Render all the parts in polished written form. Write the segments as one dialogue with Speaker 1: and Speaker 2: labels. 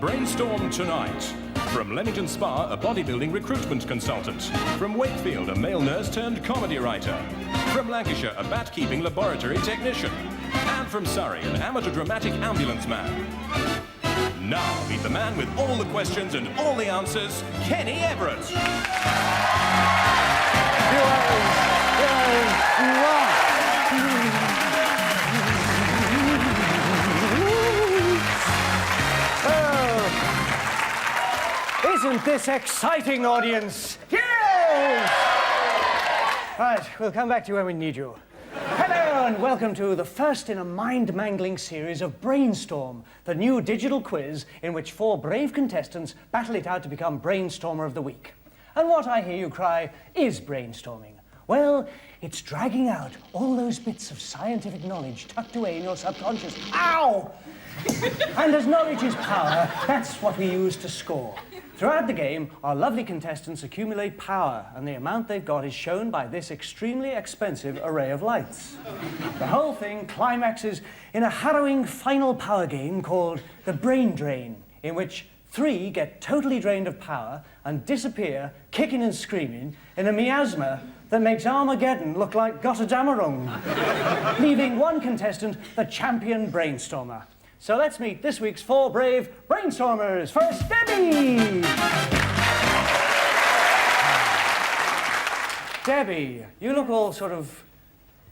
Speaker 1: Brainstorm tonight. From Leamington Spa, a bodybuilding recruitment consultant. From Wakefield, a male nurse turned comedy writer. From Lancashire, a bat-keeping laboratory technician. And from Surrey, an amateur dramatic ambulance man. Now, meet the man with all the questions and all the answers, Kenny Everett.
Speaker 2: Isn't this exciting, audience? Yes! Right, we'll come back to you when we need you. Hello and welcome to the first in a mind-mangling series of Brainstorm, the new digital quiz in which 4 brave contestants battle it out to become Brainstormer of the Week. And what I hear you cry is brainstorming. Well, it's dragging out all those bits of scientific knowledge tucked away in your subconscious. Ow! And as knowledge is power, that's what we use to score. Throughout the game, our lovely contestants accumulate power, and the amount they've got is shown by this extremely expensive array of lights. The whole thing climaxes in a harrowing final power game called the Brain Drain, in which 3 get totally drained of power and disappear, kicking and screaming, in a miasma that makes Armageddon look like Gotterdammerung, leaving one contestant the champion brainstormer. So let's meet this week's 4 brave brainstormers. First, Debbie! Debbie, you look all sort of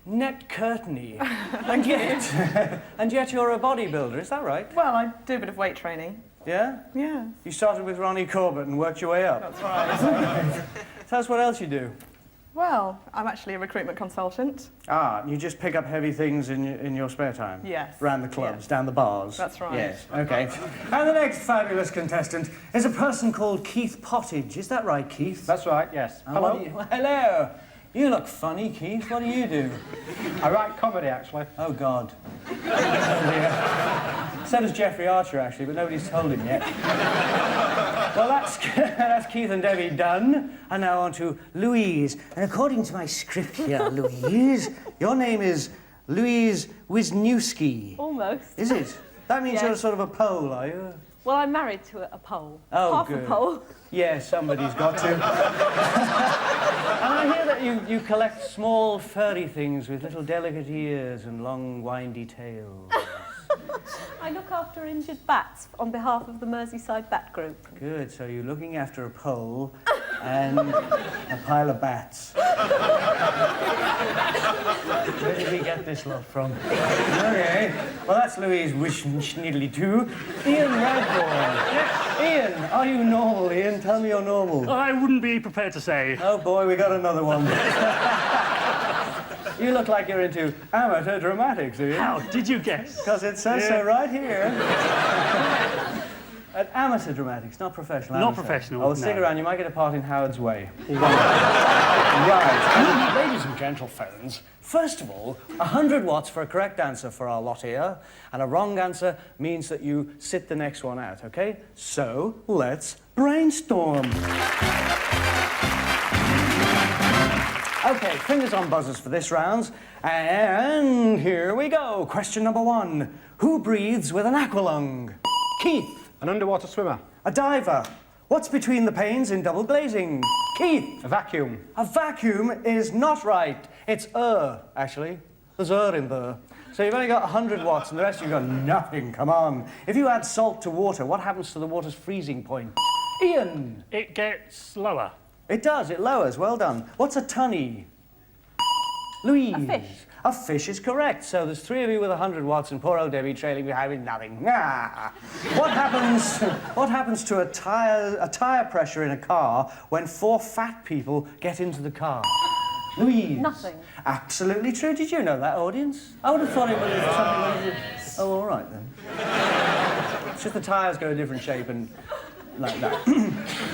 Speaker 2: net curtainy. and yet you're a bodybuilder, is that right?
Speaker 3: Well, I do a bit of weight training.
Speaker 2: Yeah?
Speaker 3: Yeah.
Speaker 2: You started with Ronnie Corbett and worked your way up.
Speaker 3: That's right.
Speaker 2: Tell us what else you do.
Speaker 3: Well, I'm actually a recruitment consultant.
Speaker 2: Ah, you just pick up heavy things in your spare time?
Speaker 3: Yes.
Speaker 2: Around the clubs,
Speaker 3: Yes.
Speaker 2: down the bars?
Speaker 3: That's right.
Speaker 2: Yes, okay. And the next fabulous contestant is a person called Keith Pottage. Is that right, Keith?
Speaker 4: That's right, yes.
Speaker 2: And
Speaker 4: Hello.
Speaker 2: Well, hello. You look funny, Keith. What do you do?
Speaker 4: I write comedy, actually.
Speaker 2: Oh, God. Oh, dear. So does Jeffrey Archer, actually, but nobody's told him yet. Well, that's Keith and Debbie done. And now on to Louise. And according to my script here, Louise, your name is Louise Wisniewski.
Speaker 5: Almost.
Speaker 2: Is it? That means
Speaker 5: Yes.
Speaker 2: you're sort of a Pole, are you?
Speaker 5: Well, I'm married to a Pole.
Speaker 2: Oh,
Speaker 5: Half
Speaker 2: good.
Speaker 5: a Pole.
Speaker 2: Yeah, somebody's got to. And I hear that you collect small, furry things with little delicate ears and long, windy tails.
Speaker 5: I look after injured bats on behalf of the Merseyside Bat Group.
Speaker 2: Good, so you're looking after a pole and a pile of bats. Where did he get this lot from? Okay, well, that's Louise Wishniddly too. Ian Radbourne. Ian, are you normal, Ian? Tell me you're normal.
Speaker 6: I wouldn't be prepared to say.
Speaker 2: Oh, boy, we got another one. You look like you're into amateur dramatics, do you?
Speaker 6: How did you guess?
Speaker 2: Because it says so right here. At amateur dramatics, not professional.
Speaker 6: Not
Speaker 2: amateur.
Speaker 6: professional,
Speaker 2: Oh, stick
Speaker 6: no.
Speaker 2: around, you might get a part in Howard's Way. Right. Ladies and gentlephones, first of all, 100 watts for a correct answer for our lot here, and a wrong answer means that you sit the next one out, okay? So, let's brainstorm. Okay, fingers on buzzers for this round. And here we go. Question number 1. Who breathes with an aqualung? Keith.
Speaker 4: An underwater swimmer.
Speaker 2: A diver. What's between the panes in double glazing? Keith.
Speaker 4: A vacuum.
Speaker 2: A vacuum is not right. It's actually. There's in there. So you've only got 100 watts and the rest you've got nothing. Come on. If you add salt to water, what happens to the water's freezing point? Ian.
Speaker 6: It gets lower.
Speaker 2: It does, it lowers. Well done. What's a tunny? Louise.
Speaker 5: A fish.
Speaker 2: A fish is correct. So there's 3 of you with 100 watts and poor old Debbie trailing behind with nothing. Ah. What happens to a tire pressure in a car when 4 fat people get into the car? Louise.
Speaker 5: Nothing.
Speaker 2: Absolutely true. Did you know that, audience? I would have thought it was something like... Oh, all right, then. It's just the tires go a different shape and... like that.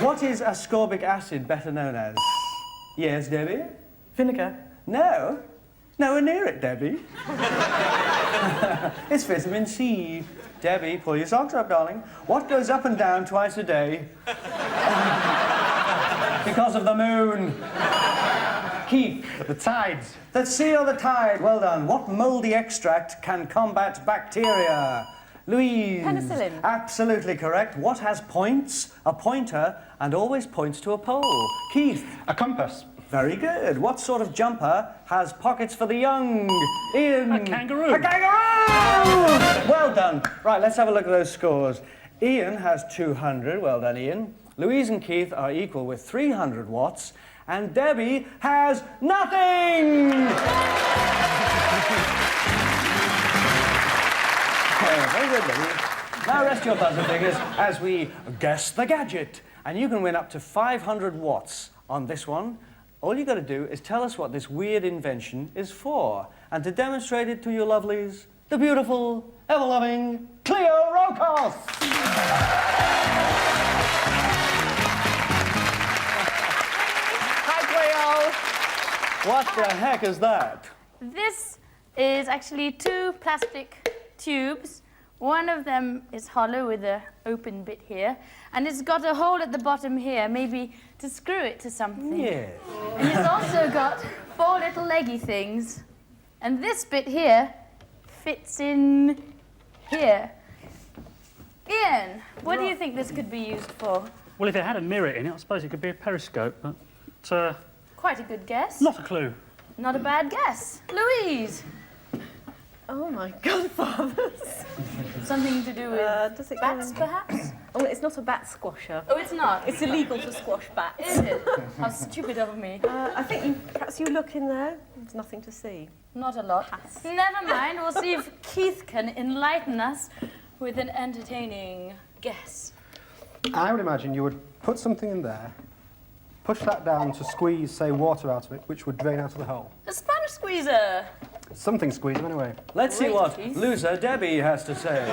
Speaker 2: What is ascorbic acid better known as? Yes, Debbie?
Speaker 3: Vinegar.
Speaker 2: No. Nowhere near it, Debbie. It's vitamin C. Debbie, pull your socks up, darling. What goes up and down twice a day? Because of the moon. Keith.
Speaker 4: The tides.
Speaker 2: The sea or the tide. Well done. What mouldy extract can combat bacteria? Louise.
Speaker 5: Penicillin.
Speaker 2: Absolutely correct. What has points, a pointer, and always points to a pole? Keith.
Speaker 4: A compass.
Speaker 2: Very good. What sort of jumper has pockets for the young? Ian.
Speaker 6: A kangaroo.
Speaker 2: A kangaroo! Well done. Right, let's have a look at those scores. Ian has 200. Well done, Ian. Louise and Keith are equal with 300 watts. And Debbie has nothing! Very good, Debbie. Now rest your buzzer fingers as we guess the gadget. And you can win up to 500 watts on this one. All you got to do is tell us what this weird invention is for. And to demonstrate it to you lovelies, the beautiful, ever-loving Cleo Rokos! Hi, Cleo! What the heck is that?
Speaker 7: This is actually two plastic tubes. One of them is hollow with an open bit here, and it's got a hole at the bottom here, maybe to screw it to something.
Speaker 2: Yes.
Speaker 7: And it's also got 4 little leggy things. And this bit here fits in here. Ian, what do you think this could be used for?
Speaker 6: Well, if it had a mirror in it, I suppose it could be a periscope, but
Speaker 7: Quite a good guess.
Speaker 6: not a clue.
Speaker 7: Not a bad guess. Louise,
Speaker 5: Oh my godfathers.
Speaker 7: something to do with
Speaker 5: Does it go
Speaker 7: bats,
Speaker 5: in?
Speaker 7: perhaps?
Speaker 5: Oh, it's not a bat squasher.
Speaker 7: Oh, it's not.
Speaker 5: It's illegal to squash bats.
Speaker 7: Is it? How stupid of me.
Speaker 5: I think perhaps you look in there. There's nothing to see.
Speaker 7: Not a lot. Never mind. We'll see if Keith can enlighten us with an entertaining guess.
Speaker 4: I would imagine you would put something in there, push that down to squeeze, say, water out of it, which would drain out of the hole.
Speaker 7: A sponge squeezer.
Speaker 4: Something squeeze anyway.
Speaker 2: Let's see
Speaker 7: Great,
Speaker 2: what
Speaker 7: Keith.
Speaker 2: loser Debbie has to say.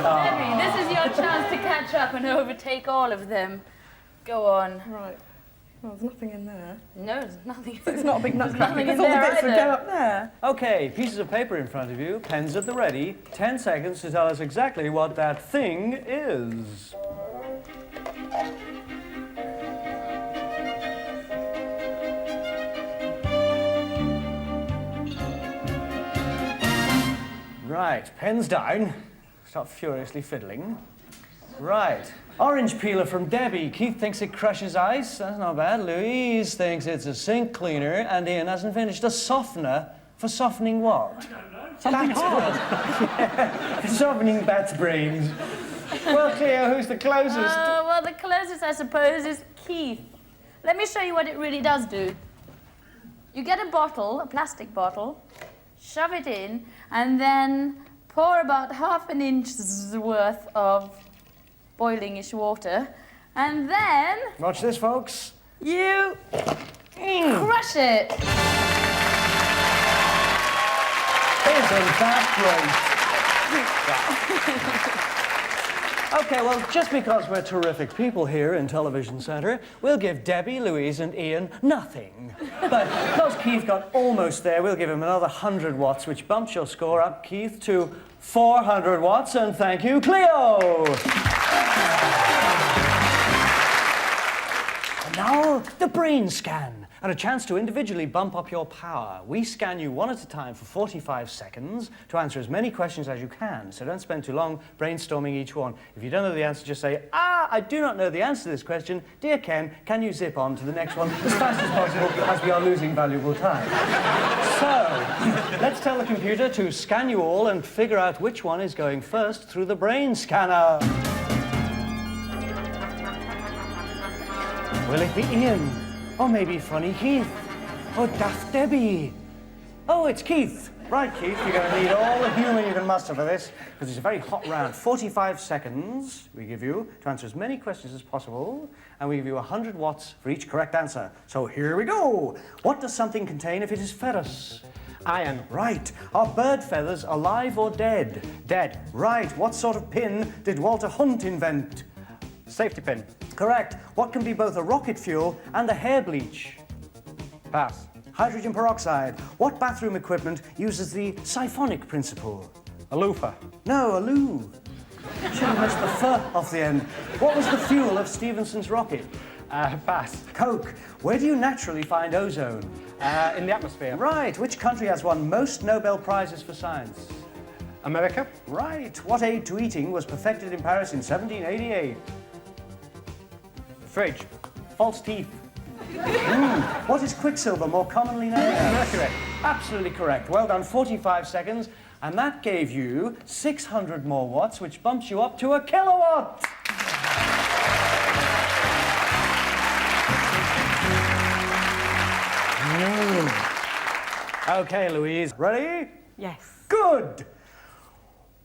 Speaker 7: Debbie, this is your chance to catch up and overtake all of them. Go on.
Speaker 3: Right. Well, there's nothing in there.
Speaker 7: No, there's nothing.
Speaker 3: It's not a big nutcracker.
Speaker 7: nothing in
Speaker 3: Because all the
Speaker 7: there
Speaker 3: bits would
Speaker 7: either.
Speaker 3: go up there.
Speaker 2: Okay, pieces of paper in front of you, pens at the ready, 10 seconds to tell us exactly what that thing is. Right, pens down. Stop furiously fiddling. Right. Orange peeler from Debbie. Keith thinks it crushes ice. That's not bad. Louise thinks it's a sink cleaner. And Ian hasn't finished. A softener for softening what?
Speaker 6: Something hard.
Speaker 2: For softening bats' brains. Well, Cleo, who's the closest?
Speaker 7: Well, the closest, I suppose, is Keith. Let me show you what it really does do. You get a bottle, a plastic bottle, shove it in, and then pour about half an inch's worth of boiling-ish water, and then
Speaker 2: Watch this, folks.
Speaker 7: you crush it.
Speaker 2: Isn't that great? Okay, well, just because we're terrific people here in Television Centre, we'll give Debbie, Louise and Ian nothing. But because Keith got almost there, we'll give him another 100 watts, which bumps your score up, Keith, to 400 watts, and thank you, Cleo! And now, the brain scan, and a chance to individually bump up your power. We scan you one at a time for 45 seconds to answer as many questions as you can, so don't spend too long brainstorming each one. If you don't know the answer, just say, I do not know the answer to this question. Dear Ken, can you zip on to the next one as fast as possible, as we are losing valuable time? So, let's tell the computer to scan you all and figure out which one is going first through the brain scanner. Will it be Ian? Or maybe funny Keith? Or daft Debbie? Oh, it's Keith. Right, Keith, you're going to need all the humour you can muster for this, because it's a very hot round. 45 seconds we give you to answer as many questions as possible, and we give you 100 watts for each correct answer. So here we go. What does something contain if it is ferrous?
Speaker 4: Iron.
Speaker 2: Right. Are bird feathers alive or dead?
Speaker 4: Dead.
Speaker 2: Right. What sort of pin did Walter Hunt invent?
Speaker 4: Safety pin.
Speaker 2: Correct. What can be both a rocket fuel and a hair bleach?
Speaker 4: Pass.
Speaker 2: Hydrogen peroxide. What bathroom equipment uses the siphonic principle?
Speaker 4: A loofah.
Speaker 2: No, a loo. Should have missed the fur off the end. What was the fuel of Stephenson's rocket?
Speaker 4: Pass.
Speaker 2: Coke. Where do you naturally find ozone?
Speaker 4: In the atmosphere.
Speaker 2: Right. Which country has won most Nobel Prizes for science?
Speaker 4: America.
Speaker 2: Right. What aid to eating was perfected in Paris in 1788? Fridge. False teeth. What is quicksilver more commonly known as?
Speaker 4: Mercury.
Speaker 2: Absolutely correct. Well done. 45 seconds. And that gave you 600 more watts, which bumps you up to a kilowatt. Okay, Louise. Ready?
Speaker 3: Yes.
Speaker 2: Good.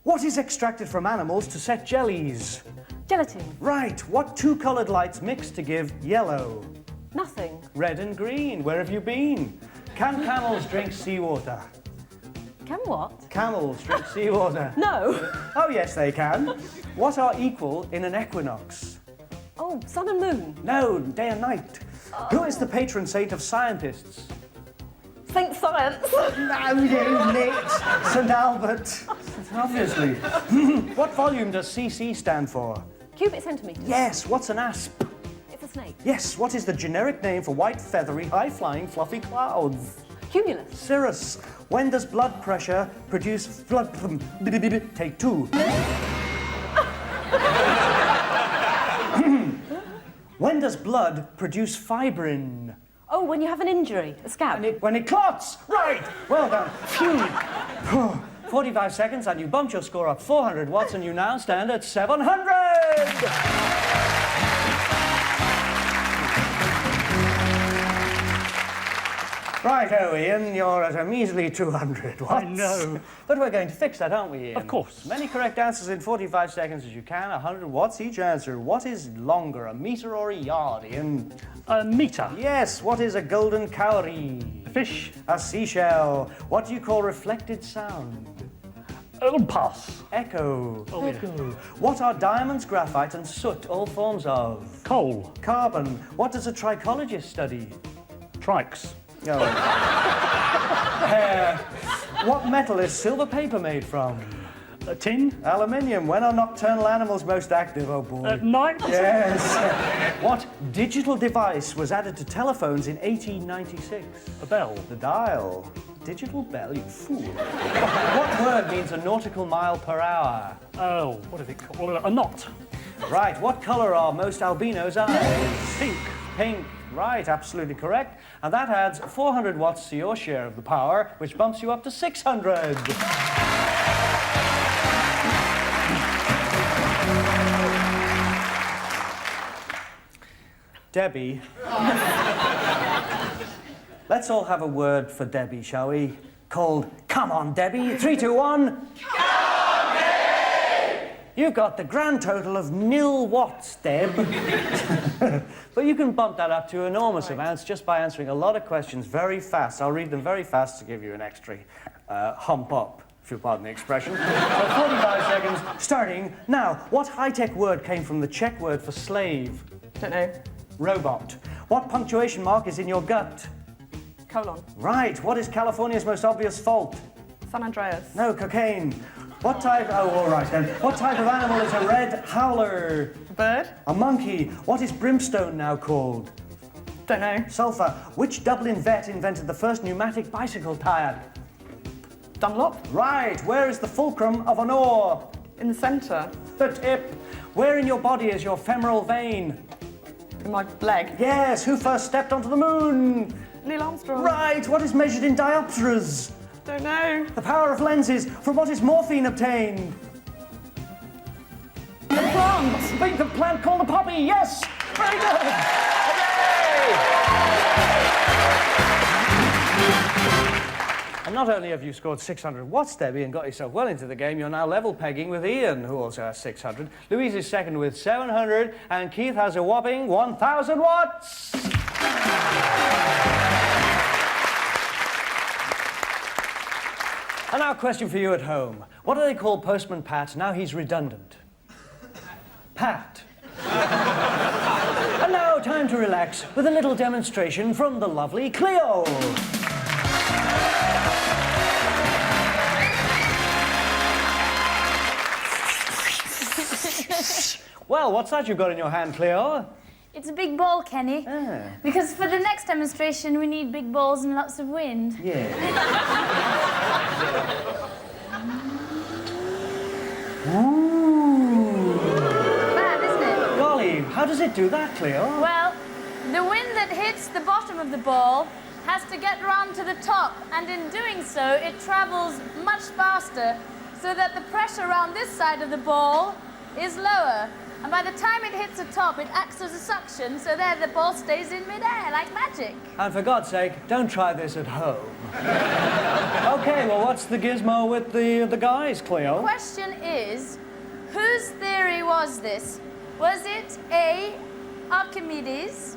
Speaker 2: What is extracted from animals to set jellies?
Speaker 3: Gelatin.
Speaker 2: Right. What two coloured lights mix to give yellow?
Speaker 3: Nothing.
Speaker 2: Red and green. Where have you been? Can camels drink seawater?
Speaker 3: Can what?
Speaker 2: Camels drink seawater.
Speaker 3: No.
Speaker 2: Oh, yes, they can. What are equal in an equinox?
Speaker 3: Oh, sun and moon.
Speaker 2: No, day and night. Who is the patron saint of scientists?
Speaker 3: Saint Science.
Speaker 2: No, you nit. St. Albert. Obviously. What volume does CC stand for?
Speaker 3: Cubic centimetres.
Speaker 2: Yes, what's an asp?
Speaker 3: It's a snake.
Speaker 2: Yes, what is the generic name for white, feathery, high-flying, fluffy clouds?
Speaker 3: Cumulus.
Speaker 2: Cirrus. When does blood pressure produce blood... Take two. When does blood produce fibrin?
Speaker 3: Oh, when you have an injury, a scab.
Speaker 2: When it clots! Right! Well done. Phew. 45 seconds and you bumped your score up 400 watts and you now stand at 700! Righto, Ian, you're at a measly 200 watts.
Speaker 6: I know.
Speaker 2: But we're going to fix that, aren't we, Ian?
Speaker 6: Of course.
Speaker 2: As many correct answers in 45 seconds as you can, 100 watts each answer. What is longer, a metre or a yard, Ian?
Speaker 6: A metre.
Speaker 2: Yes, what is a golden cowrie?
Speaker 6: A fish.
Speaker 2: A seashell. What do you call reflected sound?
Speaker 6: Pass.
Speaker 2: Echo.
Speaker 6: Oh, yeah.
Speaker 2: What are diamonds, graphite and soot all forms of?
Speaker 6: Coal.
Speaker 2: Carbon. What does a trichologist study?
Speaker 6: Trikes.
Speaker 2: Oh. What metal is silver paper made from?
Speaker 6: A tin.
Speaker 2: Aluminium. When are nocturnal animals most active? Oh boy.
Speaker 6: At night.
Speaker 2: Yes. What digital device was added to telephones in 1896?
Speaker 6: A bell.
Speaker 2: The dial. Digital bell, you fool. What word means a nautical mile per hour?
Speaker 6: Oh, what is it called? A knot.
Speaker 2: Right, what colour are most albinos' eyes?
Speaker 6: Pink.
Speaker 2: Pink. Right, absolutely correct. And that adds 400 watts to your share of the power, which bumps you up to 600. Debbie. Let's all have a word for Debbie, shall we? Called Come On, Debbie. 3, 2, 1. Come on, Debbie! You've got the grand total of 0 watts, Deb. But you can bump that up to enormous amounts just by answering a lot of questions very fast. I'll read them very fast to give you an extra hump up, if you'll pardon the expression. So 45 seconds, starting now. What high-tech word came from the Czech word for slave?
Speaker 3: Don't know.
Speaker 2: Robot. What punctuation mark is in your gut?
Speaker 3: Colon.
Speaker 2: Right. What is California's most obvious fault?
Speaker 3: San Andreas.
Speaker 2: No, cocaine. What type... Oh, all right then. What type of animal is a red howler?
Speaker 3: A bird.
Speaker 2: A monkey. What is brimstone now called?
Speaker 3: Don't know.
Speaker 2: Sulfur. Which Dublin vet invented the first pneumatic bicycle tyre?
Speaker 3: Dunlop.
Speaker 2: Right. Where is the fulcrum of an oar?
Speaker 3: In the centre.
Speaker 2: The tip. Where in your body is your femoral vein?
Speaker 3: In my leg.
Speaker 2: Yes. Who first stepped onto the moon?
Speaker 3: Neil Armstrong.
Speaker 2: Right. What is measured in diopters?
Speaker 3: Don't know.
Speaker 2: The power of lenses. From what is morphine obtained?
Speaker 3: The plant.
Speaker 2: The plant called a poppy. Yes. Very good. Hooray! And not only have you scored 600 watts, Debbie, and got yourself well into the game, you're now level pegging with Ian, who also has 600. Louise is second with 700, and Keith has a whopping 1,000 watts. And now a question for you at home. What do they call Postman Pat now he's redundant? Pat. And now time to relax with a little demonstration from the lovely Cleo. Well, what's that you've got in your hand, Cleo?
Speaker 7: It's a big ball, Kenny.
Speaker 2: Ah.
Speaker 7: Because for the next demonstration, we need big balls and lots of wind.
Speaker 2: Yeah.
Speaker 7: Bad, isn't it?
Speaker 2: Golly, how does it do that, Cleo?
Speaker 7: Well, the wind that hits the bottom of the ball has to get round to the top, and in doing so, it travels much faster, so that the pressure around this side of the ball is lower. And by the time it hits the top, it acts as a suction, so there the ball stays in midair, like magic.
Speaker 2: And for God's sake, don't try this at home. Okay, well, what's the gizmo with the guys, Cleo?
Speaker 7: Question is, whose theory was this? Was it A, Archimedes,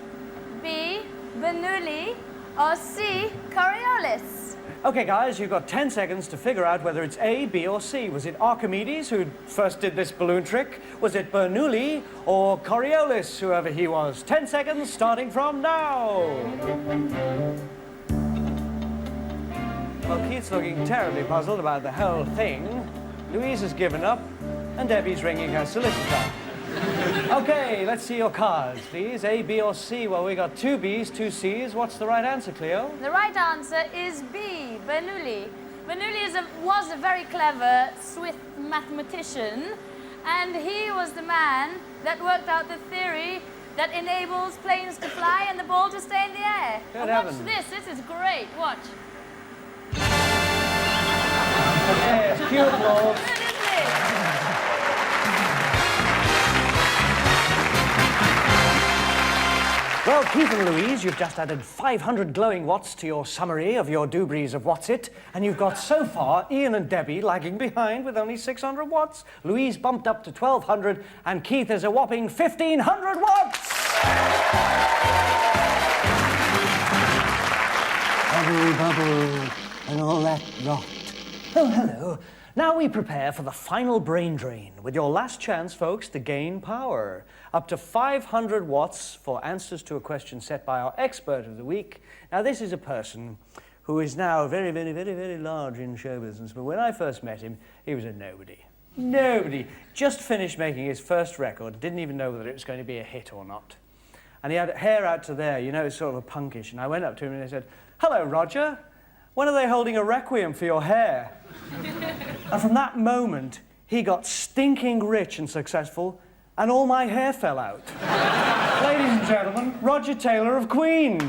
Speaker 7: B, Bernoulli, or C, Coriolis?
Speaker 2: Okay, guys, you've got 10 seconds to figure out whether it's A, B, or C. Was it Archimedes who first did this balloon trick? Was it Bernoulli or Coriolis, whoever he was? 10 seconds starting from now. Well, Keith's looking terribly puzzled about the whole thing. Louise has given up, and Debbie's ringing her solicitor. Okay, let's see your cards, please. A, B, or C? Well, we got 2 B's, 2 C's. What's the right answer, Cleo?
Speaker 7: The right answer is B, Bernoulli. Bernoulli was a very clever Swiss mathematician, and he was the man that worked out the theory that enables planes to fly and the ball to stay in the air.
Speaker 2: Good
Speaker 7: And watch
Speaker 2: heavens.
Speaker 7: this is great, watch.
Speaker 2: Okay, it's cute, Lord.
Speaker 7: Good, isn't it?
Speaker 2: Well, Keith and Louise, you've just added 500 glowing watts to your summary of your doobies of What's It, and you've got so far Ian and Debbie lagging behind with only 600 watts. Louise bumped up to 1,200, and Keith is a whopping 1,500 watts! Bubble, bubble, and all that rot. Oh, hello. Now we prepare for the final brain drain, with your last chance, folks, to gain power. Up to 500 watts for answers to a question set by our expert of the week. Now, this is a person who is now very, very, very, very large in show business, but when I first met him, he was a nobody. Nobody. Just finished making his first record, didn't even know whether it was going to be a hit or not. And he had hair out to there, you know, sort of a punkish, and I went up to him and I said, "Hello, Roger. When are they holding a requiem for your hair?" And from that moment, he got stinking rich and successful, and all my hair fell out. Ladies and gentlemen, Roger Taylor of Queen.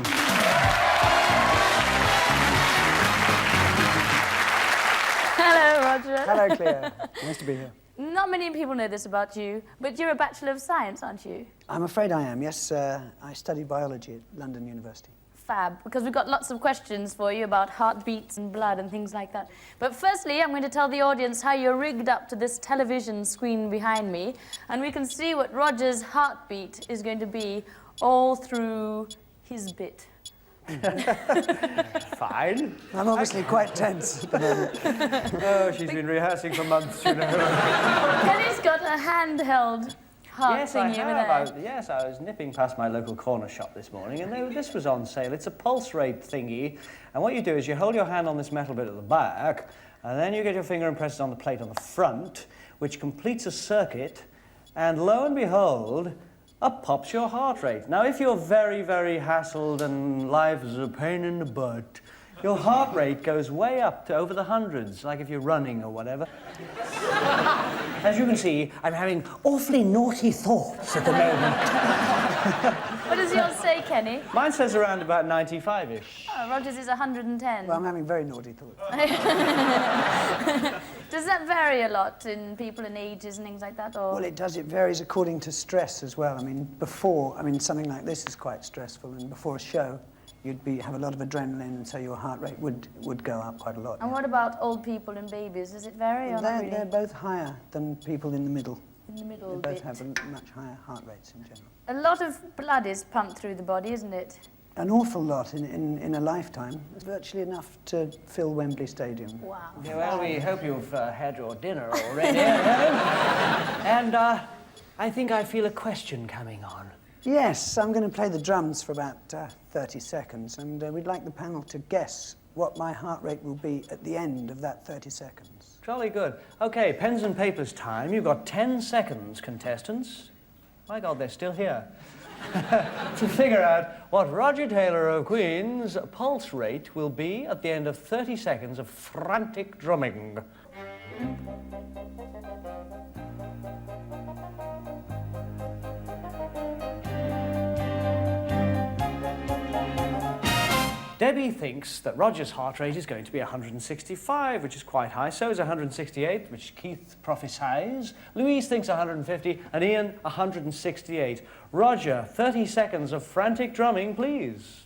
Speaker 7: Hello, Roger.
Speaker 4: Hello, Cleo. Nice to be here.
Speaker 7: Not many people know this about you, but you're a Bachelor of Science, aren't you?
Speaker 8: I'm afraid I am, yes. I study biology at London University.
Speaker 7: Fab, because we've got lots of questions for you about heartbeats and blood and things like that. But firstly, I'm going to tell the audience how you're rigged up to this television screen behind me, and we can see what Roger's heartbeat is going to be all through his bit.
Speaker 2: Fine.
Speaker 8: I'm obviously quite tense at the moment.
Speaker 2: Oh, she's been rehearsing for months, you know.
Speaker 7: Kenny's got a handheld heart
Speaker 2: Yes, I
Speaker 7: thingy over
Speaker 2: have.
Speaker 7: there.
Speaker 2: Yes, I was nipping past my local corner shop this morning, and this was on sale. It's a pulse rate thingy, and what you do is you hold your hand on this metal bit at the back, and then you get your finger and press it on the plate on the front, which completes a circuit, and lo and behold, up pops your heart rate. Now, if you're very, very hassled and life is a pain in the butt, your heart rate goes way up to over the hundreds, like if you're running or whatever. As you can see, I'm having awfully naughty thoughts at the moment.
Speaker 7: What does yours say, Kenny?
Speaker 2: Mine says around about 95-ish.
Speaker 7: Oh, Roger's is 110.
Speaker 8: Well, I'm having very naughty thoughts.
Speaker 7: Does that vary a lot in people and ages and things like that? Or?
Speaker 8: Well, it does. It varies according to stress as well. I mean, something like this is quite stressful, and before a show, you'd have a lot of adrenaline, and so your heart rate would go up quite a lot.
Speaker 7: And what about old people and babies? Does it vary or not really?
Speaker 8: They're both higher than people in the middle.
Speaker 7: In the middle
Speaker 8: They
Speaker 7: bit.
Speaker 8: both have a much higher heart rates in general.
Speaker 7: A lot of blood is pumped through the body, isn't it?
Speaker 8: An awful lot in a lifetime. It's virtually enough to fill Wembley Stadium.
Speaker 7: Wow.
Speaker 2: Yeah, well, we hope you've had your dinner already. And I think I feel a question coming on.
Speaker 8: Yes, I'm going to play the drums for about 30 seconds, and we'd like the panel to guess what my heart rate will be at the end of that 30 seconds.
Speaker 2: Jolly good. Okay, pens and papers time. You've got 10 seconds, contestants. My God, they're still here. To figure out what Roger Taylor of Queen's pulse rate will be at the end of 30 seconds of frantic drumming. Debbie thinks that Roger's heart rate is going to be 165, which is quite high. So is 168, which Keith prophesies. Louise thinks 150, and Ian 168. Roger, 30 seconds of frantic drumming, please.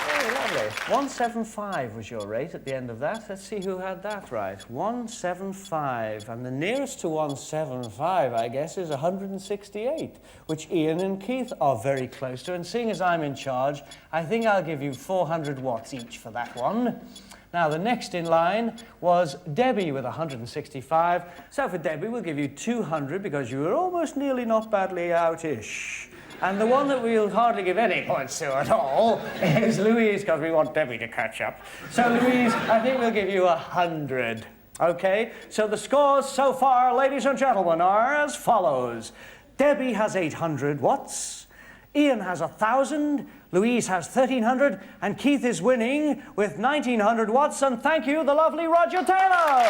Speaker 2: Very lovely. 175 was your rate at the end of that. Let's see who had that right. 175. And the nearest to 175, I guess, is 168, which Ian and Keith are very close to. And seeing as I'm in charge, I think I'll give you 400 watts each for that one. Now, the next in line was Debbie with 165. So for Debbie, we'll give you 200 because you were almost nearly not badly out-ish. And the one that we'll hardly give any points to at all is Louise, because we want Debbie to catch up. So Louise, I think we'll give you 100. Okay? So the scores so far, ladies and gentlemen, are as follows. Debbie has 800 watts. Ian has 1,000. Louise has 1,300. And Keith is winning with 1,900 watts. And thank you, the lovely Roger Taylor.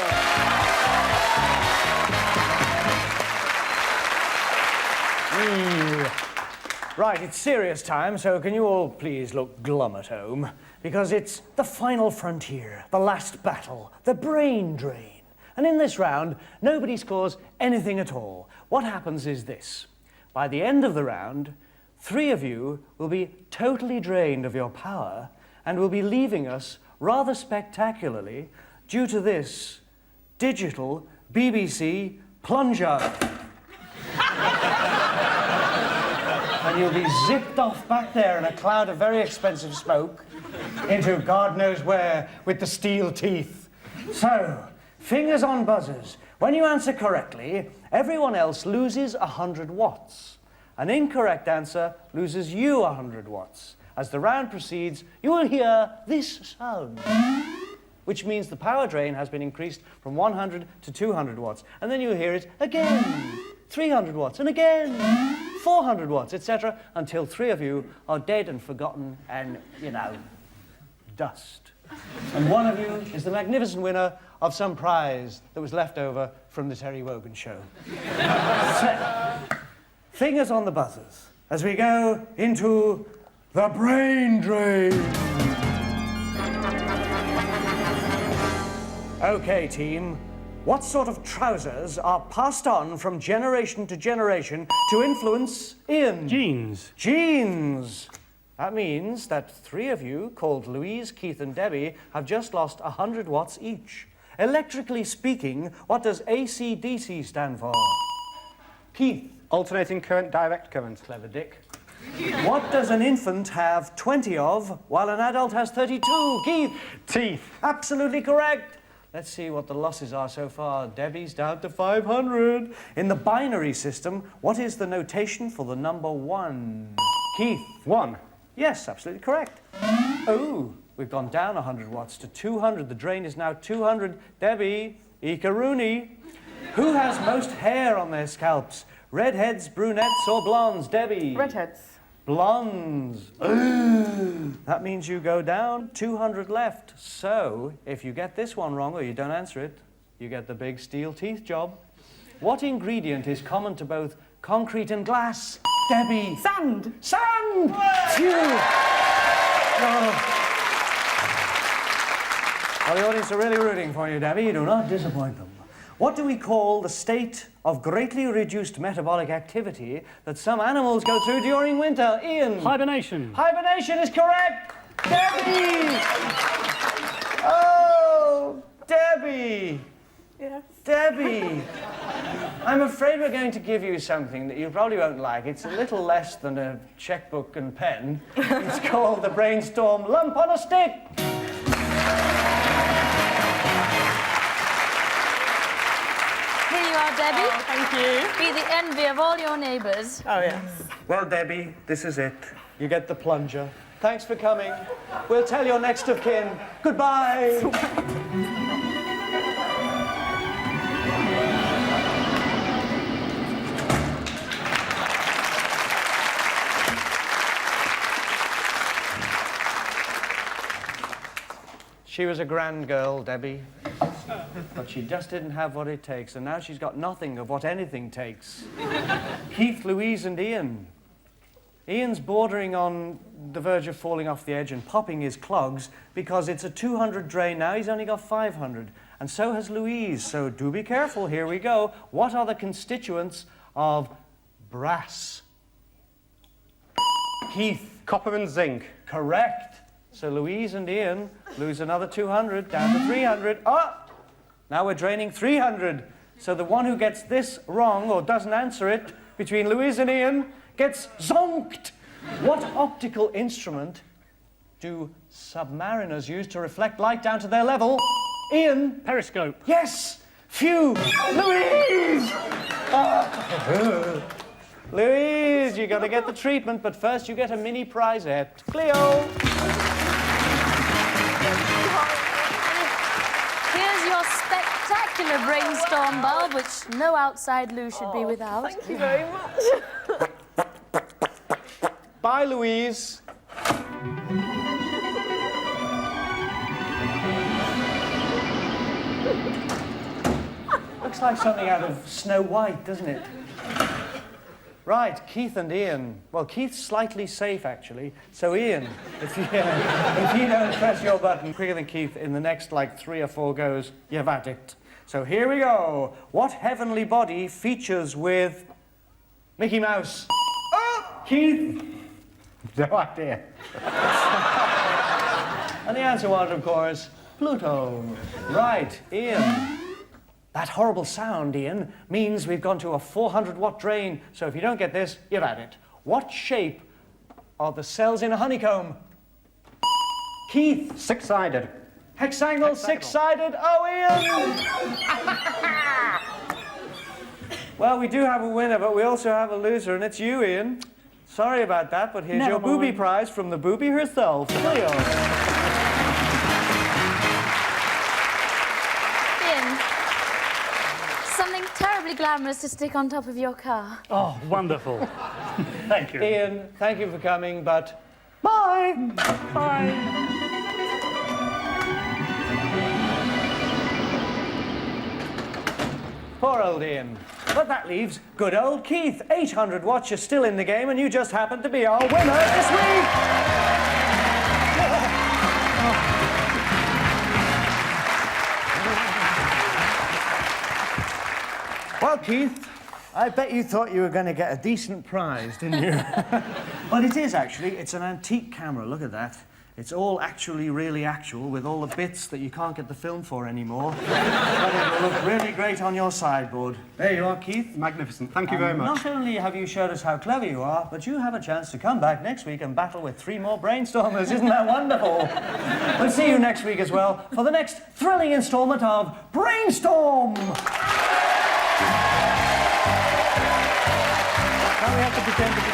Speaker 2: Right, it's serious time, so can you all please look glum at home? Because it's the final frontier, the last battle, the brain drain. And in this round, nobody scores anything at all. What happens is this. By the end of the round, 3 of you will be totally drained of your power and will be leaving us rather spectacularly due to this digital BBC plunger. And you'll be zipped off back there in a cloud of very expensive smoke into God knows where with the steel teeth. So, fingers on buzzers. When you answer correctly, everyone else loses 100 watts. An incorrect answer loses you 100 watts. As the round proceeds, you will hear this sound, which means the power drain has been increased from 100 to 200 watts. And then you'll hear it again, 300 watts, and again, 400 watts, etc., until 3 of you are dead and forgotten and, you know, dust. And one of you is the magnificent winner of some prize that was left over from the Terry Wogan show. So, fingers on the buzzers as we go into the brain drain. Okay, team. What sort of trousers are passed on from generation to generation to influence Ian?
Speaker 6: Jeans.
Speaker 2: Jeans. That means that 3 of you, called Louise, Keith, and Debbie, have just lost 100 watts each. Electrically speaking, what does AC/DC stand for? Keith.
Speaker 4: Alternating current, direct current.
Speaker 2: Clever Dick. What does an infant have 20 of, while an adult has 32? Keith.
Speaker 4: Teeth.
Speaker 2: Absolutely correct. Let's see what the losses are so far. Debbie's down to 500. In the binary system, what is the notation for the number 1? Keith.
Speaker 4: 1.
Speaker 2: Yes, absolutely correct. Oh, we've gone down 100 watts to 200. The drain is now 200. Debbie, Ika-Rooney. Who has most hair on their scalps? Redheads, brunettes, or blondes? Debbie.
Speaker 3: Redheads.
Speaker 2: Blondes. That means you go down, 200 left. So, if you get this one wrong or you don't answer it, you get the big steel teeth job. What ingredient is common to both concrete and glass? Debbie.
Speaker 3: Sand.
Speaker 2: Sand! Phew! Oh. Well, the audience are really rooting for you, Debbie. You do not disappoint them. What do we call the state of greatly reduced metabolic activity that some animals go through during winter? Ian?
Speaker 6: Hibernation.
Speaker 2: Hibernation is correct! Debbie! Oh, Debbie!
Speaker 3: Yes.
Speaker 2: Debbie! I'm afraid we're going to give you something that you probably won't like. It's a little less than a checkbook and pen. It's called the Brainstorm Lump on a Stick.
Speaker 7: Debbie.
Speaker 3: Oh, thank you.
Speaker 7: Be the envy of all your neighbours.
Speaker 3: Oh, yes.
Speaker 2: Well, Debbie, this is it. You get the plunger. Thanks for coming. We'll tell your next of kin. Goodbye. She was a grand girl, Debbie. But she just didn't have what it takes, and now she's got nothing of what anything takes. Keith, Louise, and Ian. Ian's bordering on the verge of falling off the edge and popping his clogs because it's a 200 drain now. He's only got 500. And so has Louise. So do be careful. Here we go. What are the constituents of brass? Keith.
Speaker 4: Copper and zinc.
Speaker 2: Correct. So Louise and Ian lose another 200, down to 300. Oh! Now we're draining 300. So the one who gets this wrong or doesn't answer it between Louise and Ian gets zonked. What optical instrument do submariners use to reflect light down to their level? Ian?
Speaker 6: Periscope.
Speaker 2: Yes! Phew! Louise! Louise, you gotta get the treatment, but first you get a mini prizette. Cleo!
Speaker 7: Here's your spectacular Brainstorm bulb, which no outside loo should be without.
Speaker 3: Thank you very much.
Speaker 2: Bye, Louise. Looks like something out of Snow White, doesn't it? Right, Keith and Ian. Well, Keith's slightly safe, actually. So, Ian, if you don't press your button quicker than Keith in the next, 3 or 4 goes, you've had it. So here we go. What heavenly body features with Mickey Mouse? Oh! Keith?
Speaker 4: No idea.
Speaker 2: And the answer was, of course, Pluto. Right, Ian. That horrible sound, Ian, means we've gone to a 400-watt drain. So if you don't get this, you've had it. What shape are the cells in a honeycomb? Keith.
Speaker 4: Six-sided.
Speaker 2: Hexagonal, six-sided. Oh, Ian! Well, we do have a winner, but we also have a loser, and it's you, Ian. Sorry about that, but here's your booby prize from the booby herself, Cleo.
Speaker 7: Ian, something terribly glamorous to stick on top of your car.
Speaker 6: Oh, wonderful. Thank you.
Speaker 2: Ian, thank you for coming, but bye!
Speaker 6: Bye.
Speaker 2: Poor old Ian. But that leaves good old Keith. 800 watts, you're still in the game, and you just happen to be our winner this week! Well, Keith, I bet you thought you were going to get a decent prize, didn't you? Well, it is, actually. It's an antique camera. Look at that. It's all actually really actual, with all the bits that you can't get the film for anymore. But it will look really great on your sideboard. There you are, Keith.
Speaker 4: Magnificent. Thank you very much.
Speaker 2: Not only have you showed us how clever you are, but you have a chance to come back next week and battle with 3 more Brainstormers. Isn't that wonderful? We'll see you next week as well for the next thrilling installment of Brainstorm! Now we have to pretend to be...